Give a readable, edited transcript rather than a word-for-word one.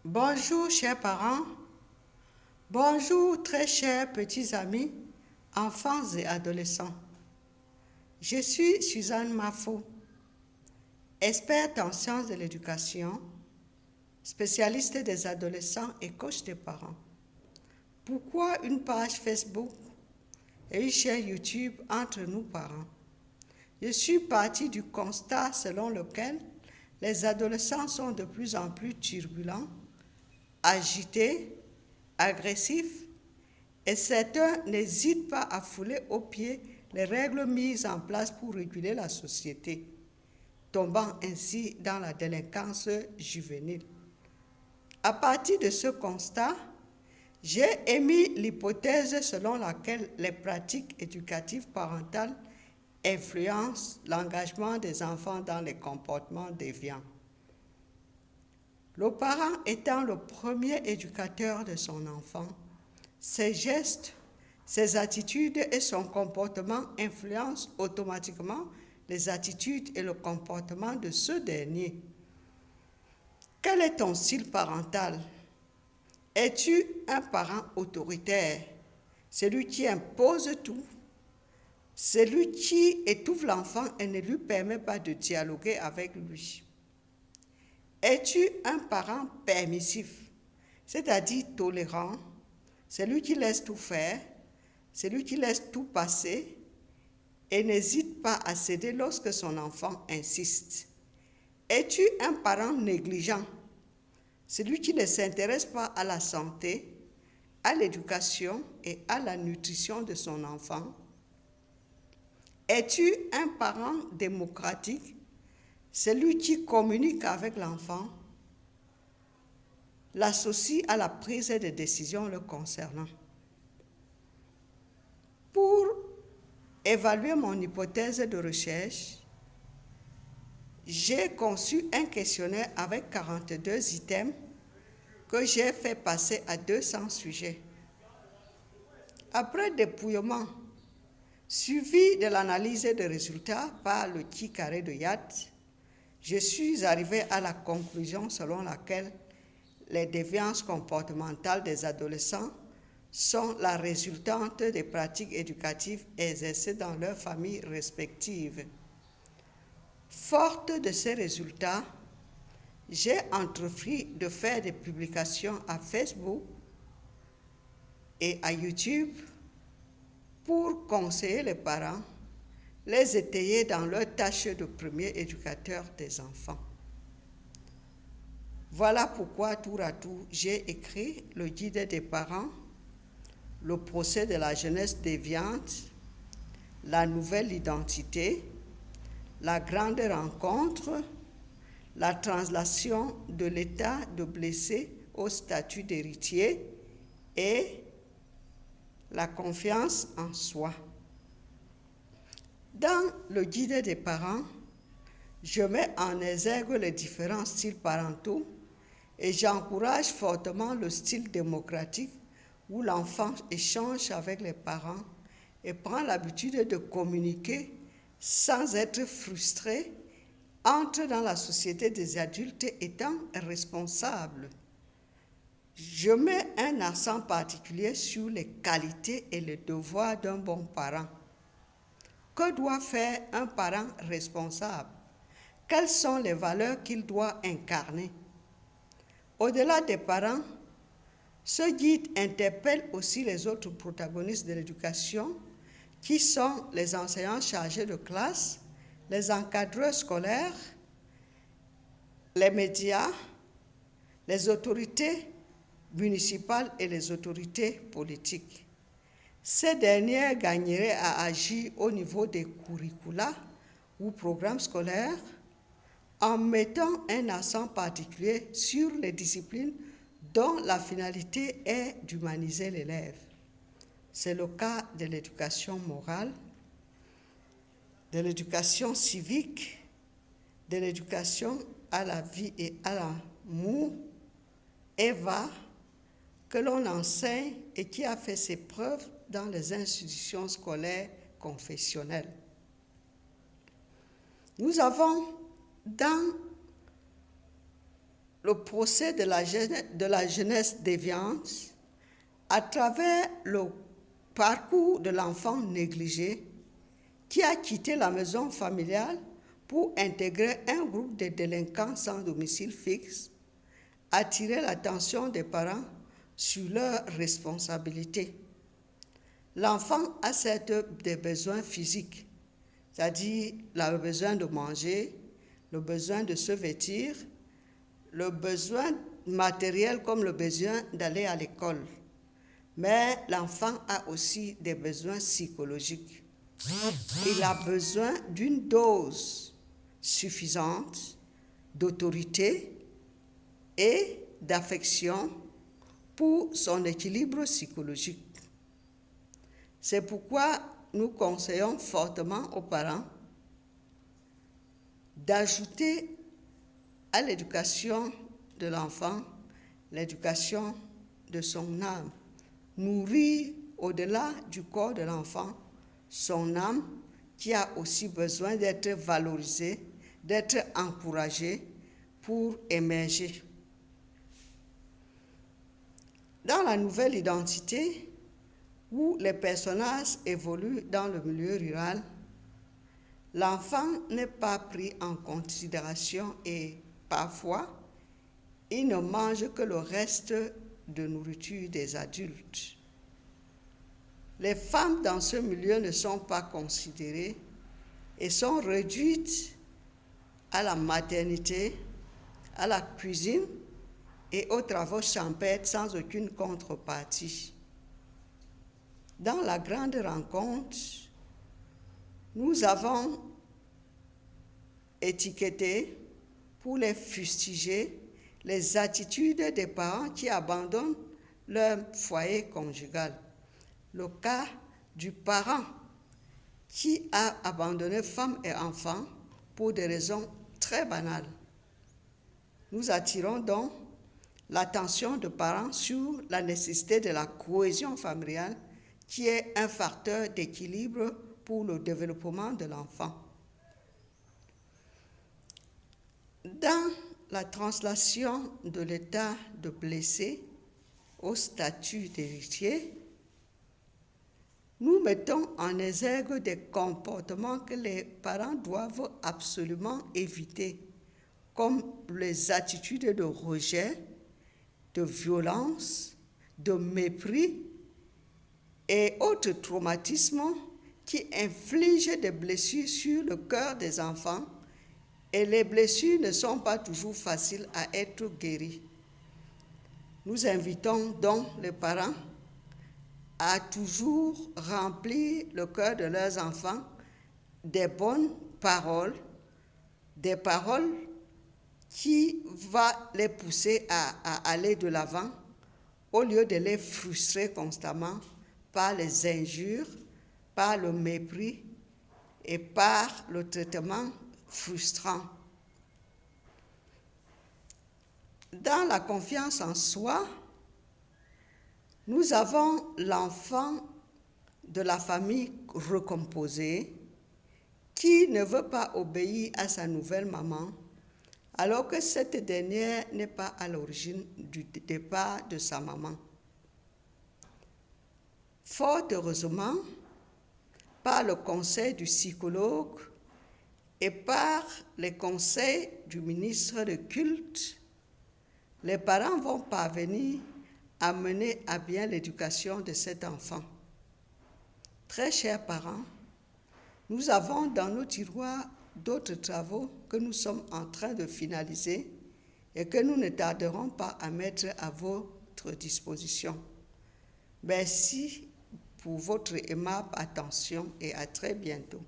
Bonjour chers parents, bonjour très chers petits amis, enfants et adolescents. Je suis Suzanne Mafo, experte en sciences de l'éducation, spécialiste des adolescents et coach des parents. Pourquoi une page Facebook et une chaîne YouTube entre nous parents? Je suis partie du constat selon lequel les adolescents sont de plus en plus turbulents, agités, agressifs, et certains n'hésitent pas à fouler aux pieds les règles mises en place pour réguler la société, tombant ainsi dans la délinquance juvénile. À partir de ce constat, j'ai émis l'hypothèse selon laquelle les pratiques éducatives parentales influencent l'engagement des enfants dans les comportements déviants. Le parent étant le premier éducateur de son enfant, ses gestes, ses attitudes et son comportement influencent automatiquement les attitudes et le comportement de ce dernier. Quel est ton style parental? Es-tu un parent autoritaire, celui qui impose tout, celui qui étouffe l'enfant et ne lui permet pas de dialoguer avec lui? Es-tu un parent permissif, c'est-à-dire tolérant, celui qui laisse tout faire, celui qui laisse tout passer et n'hésite pas à céder lorsque son enfant insiste? Es-tu un parent négligent, celui qui ne s'intéresse pas à la santé, à l'éducation et à la nutrition de son enfant? Es-tu un parent démocratique, celui qui communique avec l'enfant, l'associe à la prise de décisions le concernant? Pour évaluer mon hypothèse de recherche, j'ai conçu un questionnaire avec 42 items que j'ai fait passer à 200 sujets. Après dépouillement, suivi de l'analyse des résultats par le qui carré de Yates, je suis arrivé à la conclusion selon laquelle les déviances comportementales des adolescents sont la résultante des pratiques éducatives exercées dans leurs familles respectives. Forte de ces résultats, j'ai entrepris de faire des publications à Facebook et à YouTube pour conseiller les parents, les étayer dans leur tâche de premier éducateur des enfants. Voilà pourquoi, tour à tour, j'ai écrit le guide des parents, le procès de la jeunesse déviante, la nouvelle identité, la grande rencontre, la translation de l'état de blessé au statut d'héritier et la confiance en soi. Dans le guide des parents, je mets en exergue les différents styles parentaux et j'encourage fortement le style démocratique où l'enfant échange avec les parents et prend l'habitude de communiquer sans être frustré, entre dans la société des adultes étant responsable. Je mets un accent particulier sur les qualités et les devoirs d'un bon parent. Que doit faire un parent responsable? Quelles sont les valeurs qu'il doit incarner? Au-delà des parents, ce guide interpelle aussi les autres protagonistes de l'éducation, qui sont les enseignants chargés de classe, les encadreurs scolaires, les médias, les autorités municipales et les autorités politiques. Ces dernières gagneraient à agir au niveau des curricula ou programmes scolaires en mettant un accent particulier sur les disciplines dont la finalité est d'humaniser l'élève. C'est le cas de l'éducation morale, de l'éducation civique, de l'éducation à la vie et à l'amour, EVA, que l'on enseigne et qui a fait ses preuves dans les institutions scolaires confessionnelles. Nous avons dans le procès de la jeunesse déviante à travers le parcours de l'enfant négligé qui a quitté la maison familiale pour intégrer un groupe de délinquants sans domicile fixe, attirer l'attention des parents sur leurs responsabilités. L'enfant a certes des besoins physiques, c'est-à-dire le besoin de manger, le besoin de se vêtir, le besoin matériel comme le besoin d'aller à l'école. Mais l'enfant a aussi des besoins psychologiques. Il a besoin d'une dose suffisante d'autorité et d'affection pour son équilibre psychologique. C'est pourquoi nous conseillons fortement aux parents d'ajouter à l'éducation de l'enfant l'éducation de son âme. Nourrir au-delà du corps de l'enfant son âme qui a aussi besoin d'être valorisée, d'être encouragée pour émerger. Dans la nouvelle identité, où les personnages évoluent dans le milieu rural, l'enfant n'est pas pris en considération et parfois, il ne mange que le reste de nourriture des adultes. Les femmes dans ce milieu ne sont pas considérées et sont réduites à la maternité, à la cuisine et aux travaux champêtres sans aucune contrepartie. Dans la grande rencontre, nous avons étiqueté pour les fustiger les attitudes des parents qui abandonnent leur foyer conjugal. Le cas du parent qui a abandonné femme et enfant pour des raisons très banales. Nous attirons donc l'attention des parents sur la nécessité de la cohésion familiale qui est un facteur d'équilibre pour le développement de l'enfant. Dans la translation de l'état de blessé au statut d'héritier, nous mettons en exergue des comportements que les parents doivent absolument éviter, comme les attitudes de rejet, de violence, de mépris et autres traumatismes qui infligent des blessures sur le cœur des enfants, et les blessures ne sont pas toujours faciles à être guéries. Nous invitons donc les parents à toujours remplir le cœur de leurs enfants des bonnes paroles, des paroles qui vont les pousser à aller de l'avant, au lieu de les frustrer constamment par les injures, par le mépris et par le traitement frustrant. Dans la confiance en soi, nous avons l'enfant de la famille recomposée qui ne veut pas obéir à sa nouvelle maman, alors que cette dernière n'est pas à l'origine du départ de sa maman. Fort heureusement, par le conseil du psychologue et par les conseils du ministre de culte, les parents vont parvenir à mener à bien l'éducation de cet enfant. Très chers parents, nous avons dans nos tiroirs d'autres travaux que nous sommes en train de finaliser et que nous ne tarderons pas à mettre à votre disposition. Merci pour votre aimable attention et à très bientôt.